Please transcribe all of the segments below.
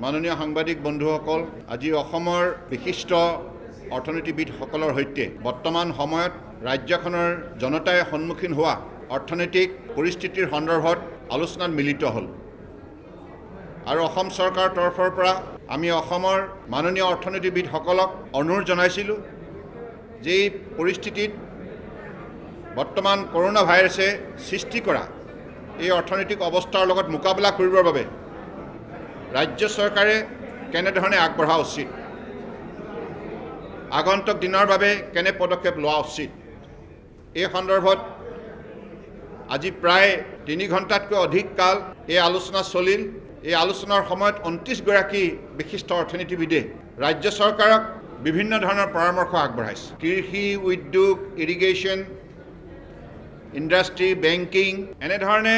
মাননীয় সাংবাদিক বন্ধুসকল, আজি অসমৰ বিশিষ্ট অৰ্থনীতিবিদসকলৰ সৈতে বৰ্তমান সময়ত ৰাজ্যখনৰ জনতাই সন্মুখীন হোৱা অৰ্থনৈতিক পৰিস্থিতিৰ সন্দৰ্ভত আলোচনাত মিলিত হ'ল। আৰু অসম চৰকাৰৰ তৰফৰ পৰা আমি অসমৰ মাননীয় অৰ্থনীতিবিদসকলক অনুৰোধ জনাইছিলোঁ যে এই পৰিস্থিতিত বৰ্তমান কৰোনা ভাইৰাছে সৃষ্টি কৰা এই অৰ্থনৈতিক অৱস্থাৰ লগত মোকাবিলা কৰিবৰ বাবে ৰাজ্য চৰকাৰে কেনেধৰণে আগবঢ়া উচিত, আগন্তুক দিনৰ বাবে কেনে পদক্ষেপ লোৱা উচিত, এই সন্দৰ্ভত আজি প্ৰায় ৩ ঘণ্টাতকৈ অধিক কাল এই আলোচনা চলিল। এই আলোচনাৰ সময়ত ২৯ গৰাকী বিশিষ্ট অৰ্থনীতিবিদে ৰাজ্য চৰকাৰক বিভিন্ন ধৰণৰ পৰামৰ্শ আগবঢ়াইছে। কৃষি, উদ্যোগ, ইৰিগেশ্যন, ইণ্ডাষ্ট্ৰী, বেংকিং, এনেধৰণে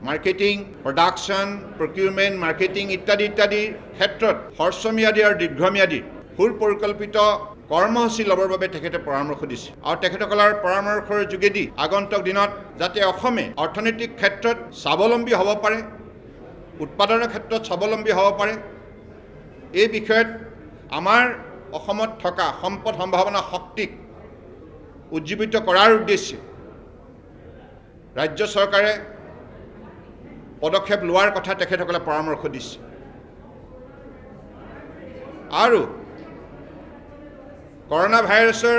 মাৰ্কেটিং, প্ৰডাকশ্যন, প্ৰকিউৰমেণ্ট, মাৰ্কেটিং ইত্যাদি ক্ষেত্ৰত হ্ৰস্বম্যাদী আৰু দীৰ্ঘম্যাদী সুপৰিকল্পিত কৰ্মসূচী ল'বৰ বাবে তেখেতে পৰামৰ্শ দিছে। আৰু তেখেতসকলৰ পৰামৰ্শৰ যোগেদি আগন্তুক দিনত যাতে অসমে অৰ্থনৈতিক ক্ষেত্ৰত স্বাৱলম্বী হ'ব পাৰে, উৎপাদনৰ ক্ষেত্ৰত স্বাৱলম্বী হ'ব পাৰে, এই বিষয়ত আমাৰ অসমত থকা সম্পদ সম্ভাৱনা শক্তিক উজ্জীৱিত কৰাৰ উদ্দেশ্যে ৰাজ্য চৰকাৰে পদক্ষেপ লোৱাৰ কথা তেখেতসকলে পৰামৰ্শ দিছে। আৰু কৰোনা ভাইৰাছৰ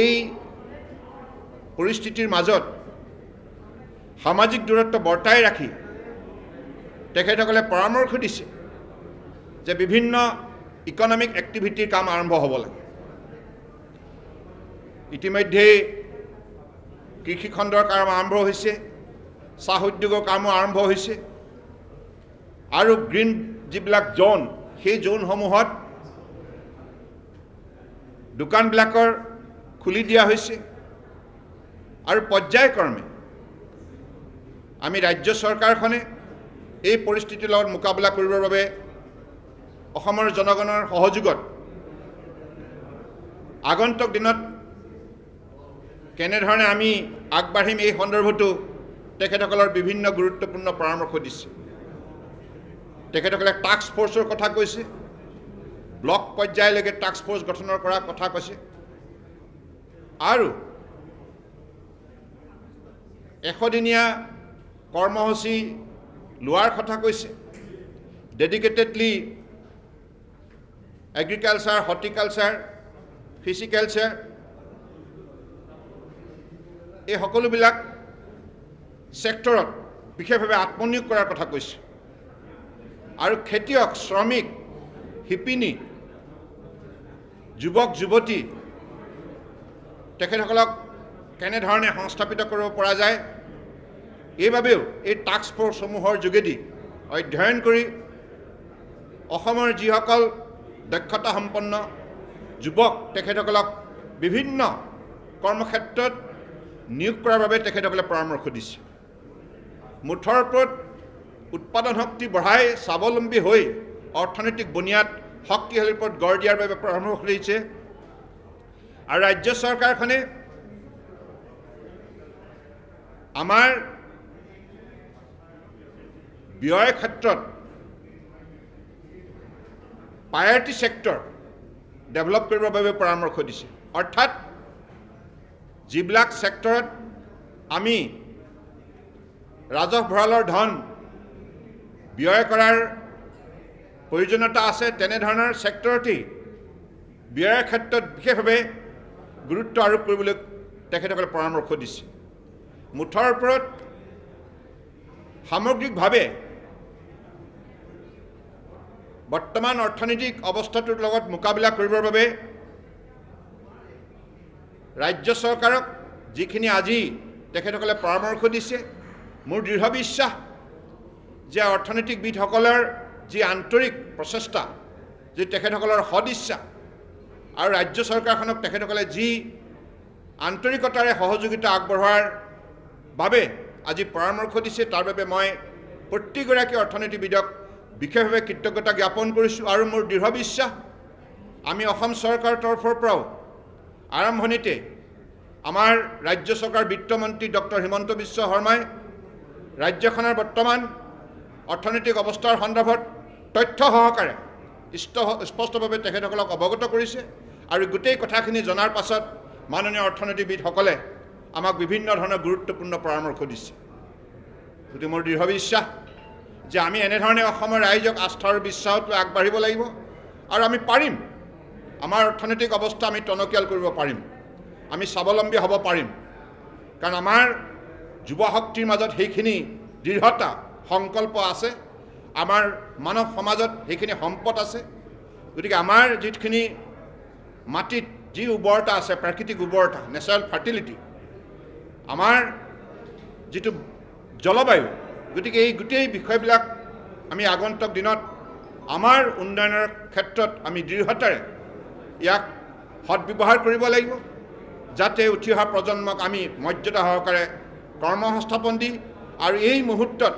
এই পৰিস্থিতিৰ মাজত সামাজিক দূৰত্ব বৰ্তাই ৰাখি তেখেতসকলে পৰামৰ্শ দিছে যে বিভিন্ন ইকনমিক এক্টিভিটিৰ কাম আৰম্ভ হ'ব লাগে। ইতিমধ্যেই কৃষিখণ্ডৰ কাম আৰম্ভ হৈছে, চাহ উদ্যোগৰ কামো আৰম্ভ হৈছে, আৰু গ্ৰীণ যিবিলাক জ'ন, সেই জ'নসমূহত দোকানবিলাকৰ খুলি দিয়া হৈছে। আৰু পৰ্যায়ক্ৰমে আমি ৰাজ্য চৰকাৰখনে এই পৰিস্থিতিৰ লগত মোকাবিলা কৰিবৰ বাবে অসমৰ জনগণৰ সহযোগত আগন্তুক দিনত কেনেধৰণে আমি আগবাঢ়িম এই সন্দৰ্ভতো তেখেতসকলৰ বিভিন্ন গুৰুত্বপূৰ্ণ পৰামৰ্শ দিছে। তেখেতসকলে টাস্ক ফ'ৰ্চৰ কথা কৈছে, ব্লক পৰ্যায়লৈকে টাস্ক ফ'ৰ্চ গঠনৰ কৰা কথা কৈছে, আৰু 100 দিনীয়া কৰ্মসূচী লোৱাৰ কথা কৈছে। ডেডিকেটেডলি এগ্ৰিকালচাৰ, হৰ্টিকালচাৰ, ফিচিকালচাৰ, এই সকলোবিলাক ছেক্টৰত বিশেষভাৱে আত্মনিয়োগ কৰাৰ কথা কৈছে। আৰু খেতিয়ক, শ্ৰমিক, শিপিনী, যুৱক যুৱতী, তেখেতসকলক কেনেধৰণে সংস্থাপিত কৰিব পৰা যায়, এইবাবেও এই টাস্ক ফ'ৰ্চসমূহৰ যোগেদি অধ্যয়ন কৰি অসমৰ যিসকল দক্ষতা সম্পন্ন যুৱক, তেখেতসকলক বিভিন্ন কৰ্মক্ষেত্ৰত নিয়োগ কৰাৰ বাবে তেখেতসকলে পৰামৰ্শ দিছে। মুঠৰ ওপৰত উৎপাদন শক্তি বঢ়াই স্বাৱলম্বী হৈ অৰ্থনৈতিক বুনিয়াদ শক্তিশালীৰ ওপৰত গঢ় দিয়াৰ বাবে পৰামৰ্শ দিছে। আৰু ৰাজ্য চৰকাৰখনে আমাৰ ব্যয় ক্ষেত্ৰত প্ৰায়ৰিটি ছেক্টৰ ডেভেলপ কৰিবৰ বাবে পৰামৰ্শ দিছে। অৰ্থাৎ যিবিলাক ছেক্টৰত আমি ৰাজহ ভঁৰালৰ ধন ব্যয় কৰাৰ প্ৰয়োজনীয়তা আছে, তেনেধৰণৰ ছেক্টৰতেই ব্যয়ৰ ক্ষেত্ৰত বিশেষভাৱে গুৰুত্ব আৰোপ কৰিবলৈ তেখেতসকলে পৰামৰ্শ দিছে। মুঠৰ ওপৰত সামগ্ৰিকভাৱে বৰ্তমান অৰ্থনৈতিক অৱস্থাটোৰ লগত মোকাবিলা কৰিবৰ বাবে ৰাজ্য চৰকাৰক যিখিনি আজি তেখেতসকলে পৰামৰ্শ দিছে, মোৰ দৃঢ় বিশ্বাস যে অৰ্থনীতিবিদসকলৰ যি আন্তৰিক প্ৰচেষ্টা, যি তেখেতসকলৰ সদিচ্ছা, আৰু ৰাজ্য চৰকাৰখনক তেখেতসকলে যি আন্তৰিকতাৰে সহযোগিতা আগবঢ়োৱাৰ বাবে আজি পৰামৰ্শ দিছে, তাৰ বাবে মই প্ৰতিগৰাকী অৰ্থনীতিবিদক বিশেষভাৱে কৃতজ্ঞতা জ্ঞাপন কৰিছোঁ। আৰু মোৰ দৃঢ় বিশ্বাস আমি অসম চৰকাৰৰ তৰফৰ পৰাও আৰম্ভণিতে আমাৰ ৰাজ্য চৰকাৰ বিত্তমন্ত্ৰী ডক্টৰ হিমন্ত বিশ্ব শৰ্মাই ৰাজ্যখনৰ বৰ্তমান অৰ্থনৈতিক অৱস্থাৰ সন্দৰ্ভত তথ্য সহকাৰে স্পষ্টভাৱে তেখেতসকলক অৱগত কৰিছে আৰু গোটেই কথাখিনি জনাৰ পাছত মাননীয় অৰ্থনীতিবিদসকলে আমাক বিভিন্ন ধৰণৰ গুৰুত্বপূৰ্ণ পৰামৰ্শ দিছে। গতিকে মোৰ দৃঢ় বিশ্বাস যে আমি এনেধৰণে অসমৰ ৰাইজক আস্থা আৰু বিশ্বাসত লৈ আগবাঢ়িব লাগিব আৰু আমি পাৰিম। আমাৰ অৰ্থনৈতিক অৱস্থা আমি টনকিয়াল কৰিব পাৰিম, আমি স্বাৱলম্বী হ'ব পাৰিম, কাৰণ আমাৰ যুৱ শক্তিৰ মাজত সেইখিনি দৃঢ়তা সংকল্প আছে, আমাৰ মানৱ সমাজত সেইখিনি সম্পদ আছে। গতিকে আমাৰ যিখিনি মাটিত যি উৰ্বৰতা আছে, প্ৰাকৃতিক উৰ্বৰতা, নেচাৰেল ফাৰ্টিলিটি, আমাৰ যিটো জলবায়ু, গতিকে এই গোটেই বিষয়বিলাক আমি আগন্তুক দিনত আমাৰ উন্নয়নৰ ক্ষেত্ৰত আমি দৃঢ়তাৰে ইয়াক সৎব্যৱহাৰ কৰিব লাগিব, যাতে উঠি অহা প্ৰজন্মক আমি মৰ্যাদা সহকাৰে কৰ্মসংস্থাপন দি আৰু এই মুহূৰ্তত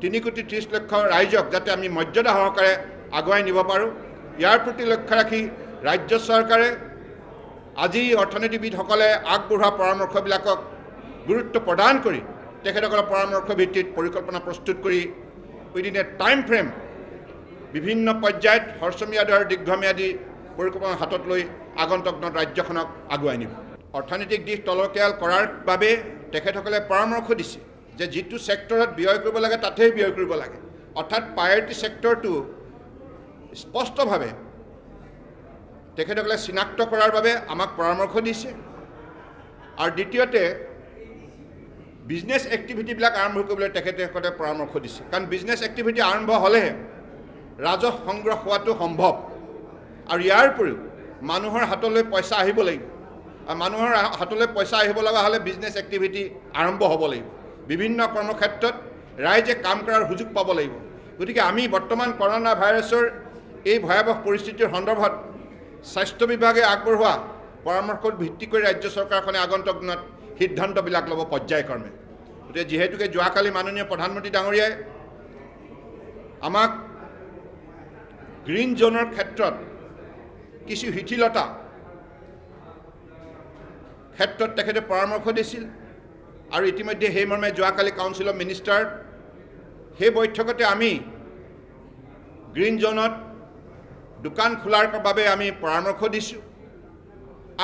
3,30,00,000 ৰাইজক যাতে আমি মৰ্যাদা সহকাৰে আগুৱাই নিব পাৰোঁ, ইয়াৰ প্ৰতি লক্ষ্য ৰাখি ৰাজ্য চৰকাৰে আজি অৰ্থনীতিবিদসকলে আগবঢ়োৱা পৰামৰ্শবিলাকক গুৰুত্ব প্ৰদান কৰি তেখেতসকলৰ পৰামৰ্শ ভিত্তিত পৰিকল্পনা প্ৰস্তুত কৰি উইদিন এ টাইম ফ্ৰেম বিভিন্ন পৰ্যায়ত হ্ৰস্বম্যাদী আৰু দীৰ্ঘম্যাদী পৰিকল্পনা হাতত লৈ আগন্তুক দিনত ৰাজ্যখনক আগুৱাই নিব। অৰ্থনৈতিক দিশ টনকিয়াল কৰাৰ বাবে তেখেতসকলে পৰামৰ্শ দিছে যে যিটো ছেক্টৰত ব্যয় কৰিব লাগে তাতেই ব্যয় কৰিব লাগে, অৰ্থাৎ প্ৰায়ৰিটি ছেক্টৰটো স্পষ্টভাৱে তেখেতসকলে চিনাক্ত কৰাৰ বাবে আমাক পৰামৰ্শ দিছে। আৰু দ্বিতীয়তে বিজনেছ এক্টিভিটিবিলাক আৰম্ভ কৰিবলৈ তেখেতসকলে পৰামৰ্শ দিছে, কাৰণ বিজনেছ এক্টিভিটি আৰম্ভ হ'লেহে ৰাজহ সংগ্ৰহ হোৱাটো সম্ভৱ। আৰু ইয়াৰ উপৰিও মানুহৰ হাতলৈ পইচা আহিব লাগিব, আৰু মানুহৰ হাতলৈ পইচা আহিব লগা হ'লে বিজনেছ এক্টিভিটি আৰম্ভ হ'ব লাগিব, বিভিন্ন কৰ্মক্ষেত্ৰত ৰাইজে কাম কৰাৰ সুযোগ পাব লাগিব। গতিকে আমি বৰ্তমান কৰোণা ভাইৰাছৰ এই ভয়াৱহ পৰিস্থিতিৰ সন্দৰ্ভত স্বাস্থ্য বিভাগে আগবঢ়োৱা পৰামৰ্শত ভিত্তি কৰি ৰাজ্য চৰকাৰখনে আগন্তুক দিনত সিদ্ধান্তবিলাক ল'ব পৰ্যায়ক্ৰমে। গতিকে যিহেতুকে যোৱাকালি মাননীয় প্ৰধানমন্ত্ৰী ডাঙৰীয়াই আমাক গ্ৰীণ জ'নৰ ক্ষেত্ৰত কিছু শিথিলতা ক্ষেত্ৰত তেখেতে পৰামৰ্শ দিছিল, আৰু ইতিমধ্যে সেই মৰ্মে যোৱাকালি কাউন্সিল অফ মিনিষ্টাৰ সেই বৈঠকতে আমি গ্ৰীণ জ'নত দোকান খোলাৰ বাবে আমি পৰামৰ্শ দিছোঁ,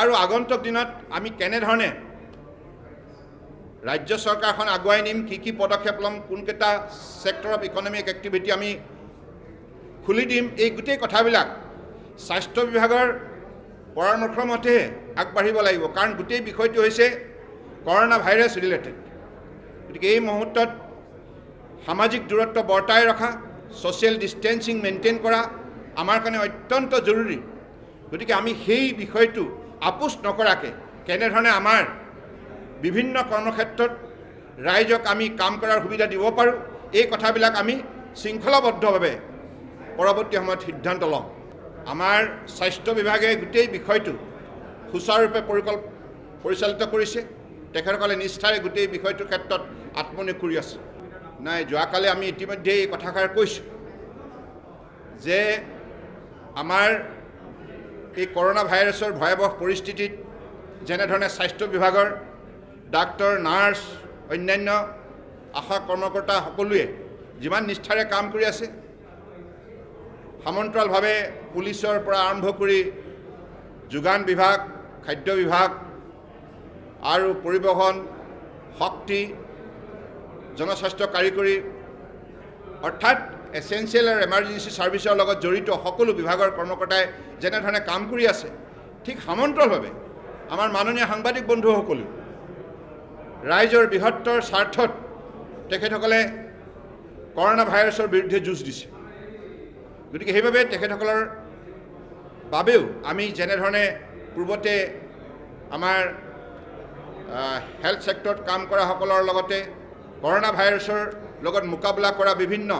আৰু আগন্তুক দিনত আমি কেনেধৰণে ৰাজ্য চৰকাৰখন আগুৱাই নিম, কি পদক্ষেপ ল'ম, কোনকেইটা ছেক্টৰ অফ ইকনমিক এক্টিভিটি আমি খুলি দিম, এই গোটেই কথাবিলাক স্বাস্থ্য বিভাগৰ পৰামৰ্শ মতেহে আগবাঢ়িব লাগিব, কাৰণ গোটেই বিষয়টো হৈছে কৰোণা ভাইৰাছ ৰিলেটেড। গতিকে এই মুহূৰ্তত সামাজিক দূৰত্ব বৰ্তাই ৰখা, ছ'চিয়েল ডিষ্টেঞ্চিং মেইনটেইন কৰা আমাৰ কাৰণে অত্যন্ত জৰুৰী। গতিকে আমি সেই বিষয়টো আপোচ নকৰাকৈ কেনেধৰণে আমাৰ বিভিন্ন কৰ্মক্ষেত্ৰত ৰাইজক আমি কাম কৰাৰ সুবিধা দিব পাৰোঁ, এই কথাবিলাক আমি শৃংখলাবদ্ধভাৱে পৰৱৰ্তী সময়ত সিদ্ধান্ত ল'ম। আমাৰ স্বাস্থ্য বিভাগে গোটেই বিষয়টো সুচাৰুৰূপে পৰিচালিত কৰিছে, তেখেতসকলে নিষ্ঠাৰে গোটেই বিষয়টোৰ ক্ষেত্ৰত আত্মনিয়োগ কৰি আছে। নাই, যোৱাকালি আমি ইতিমধ্যে এই কথাষাৰ কৈছোঁ যে আমাৰ এই কৰোণা ভাইৰাছৰ ভয়াৱহ পৰিস্থিতিত যেনেধৰণে স্বাস্থ্য বিভাগৰ ডাক্তৰ, নাৰ্ছ, অন্যান্য আশা কৰ্মকৰ্তা সকলোৱে যিমান নিষ্ঠাৰে কাম কৰি আছে, সমান্তৰালভাৱে পুলিচৰ পৰা আৰম্ভ কৰি যোগান বিভাগ, খাদ্য বিভাগ আৰু পৰিবহণ, শক্তি, জনস্বাস্থ্য কাৰিকৰী, অৰ্থাৎ এছেঞ্চিয়েল আৰু এমাৰ্জেঞ্চি ছাৰ্ভিচৰ লগত জড়িত সকলো বিভাগৰ কৰ্মকৰ্তাই যেনেধৰণে কাম কৰি আছে, ঠিক সমান্তৰালভাৱে আমাৰ মাননীয় সাংবাদিক বন্ধুসকলেও ৰাইজৰ বৃহত্তৰ স্বাৰ্থত তেখেতসকলে কৰোণা ভাইৰাছৰ বিৰুদ্ধে যুঁজ দিছে। গতিকে সেইবাবে তেখেতসকলৰ বাবেও আমি যেনেধৰণে পূৰ্বতে আমাৰ হেল্থ ছেক্টৰত কাম কৰাসকলৰ লগতে কৰোণা ভাইৰাছৰ লগত মোকাবিলা কৰা বিভিন্ন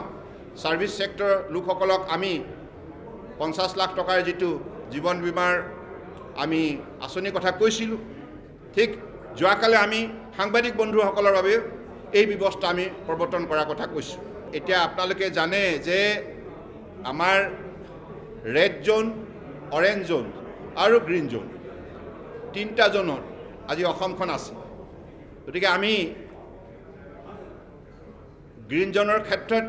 ছাৰ্ভিচ ছেক্টৰৰ লোকসকলক আমি 50 লাখ টকাৰ যিটো জীৱন বীমাৰ আমি আঁচনিৰ কথা কৈছিলোঁ, ঠিক যোৱাকালি আমি সাংবাদিক বন্ধুসকলৰ বাবে এই ব্যৱস্থা আমি প্ৰৱৰ্তন কৰাৰ কথা কৈছোঁ। এতিয়া আপোনালোকে জানে যে আমাৰ ৰেড জ'ন, অৰেঞ্জ জ'ন আৰু গ্ৰীণ জ'ন, 3টা জ'নত আজি অসমখন আছে। গতিকে আমি গ্ৰীণ জ'নৰ ক্ষেত্ৰত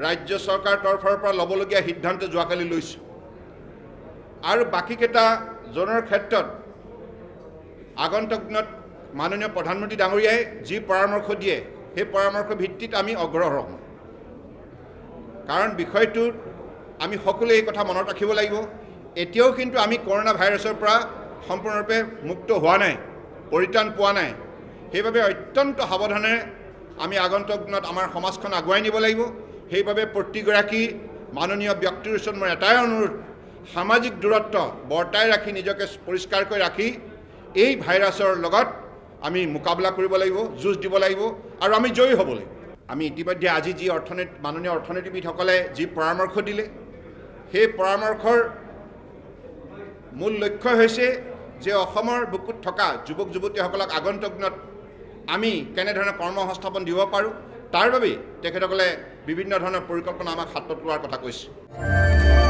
ৰাজ্য চৰকাৰৰ তৰফৰ পৰা ল'বলগীয়া সিদ্ধান্ত যোৱাকালি লৈছোঁ আৰু বাকীকেইটা জোনৰ ক্ষেত্ৰত আগন্তুক দিনত মাননীয় প্ৰধানমন্ত্ৰী ডাঙৰীয়াই যি পৰামৰ্শ দিয়ে সেই পৰামৰ্শ ভিত্তিত আমি অগ্ৰসৰ হ'ম কাৰণ বিষয়টোত আমি সকলোৱে এই কথা মনত ৰাখিব লাগিব এতিয়াও কিন্তু আমি কৰোনা ভাইৰাছৰ পৰা সম্পূৰ্ণৰূপে মুক্ত হোৱা নাই পৰিত্ৰাণ পোৱা নাই সেইবাবে অত্যন্ত সাৱধানে আমি আগন্তুক দিনত আমাৰ সমাজখন আগুৱাই নিব লাগিব সেইবাবে প্ৰতিগৰাকী মাননীয় ব্যক্তিৰ ওচৰত মোৰ এটাই অনুৰোধ সামাজিক দূৰত্ব বৰ্তাই ৰাখি নিজকে পৰিষ্কাৰকৈ ৰাখি এই ভাইৰাছৰ লগত আমি মোকাবিলা কৰিব লাগিব যুঁজ দিব লাগিব আৰু আমি জয়ী হ'ব লাগিব আমি ইতিমধ্যে আজি যি মাননীয় অৰ্থনীতিবিদসকলে যি পৰামৰ্শ দিলে সেই পৰামৰ্শৰ মূল লক্ষ্য হৈছে যে অসমৰ বুকুত থকা যুৱক যুৱতীসকলক আগন্তুক দিনত আমি কেনেধৰণে কৰ্মসংস্থাপন দিব পাৰোঁ তাৰ বাবে তেখেতসকলে বিভিন্ন ধৰণৰ পৰিকল্পনা আমাক হাতত লোৱাৰ কথা কৈছে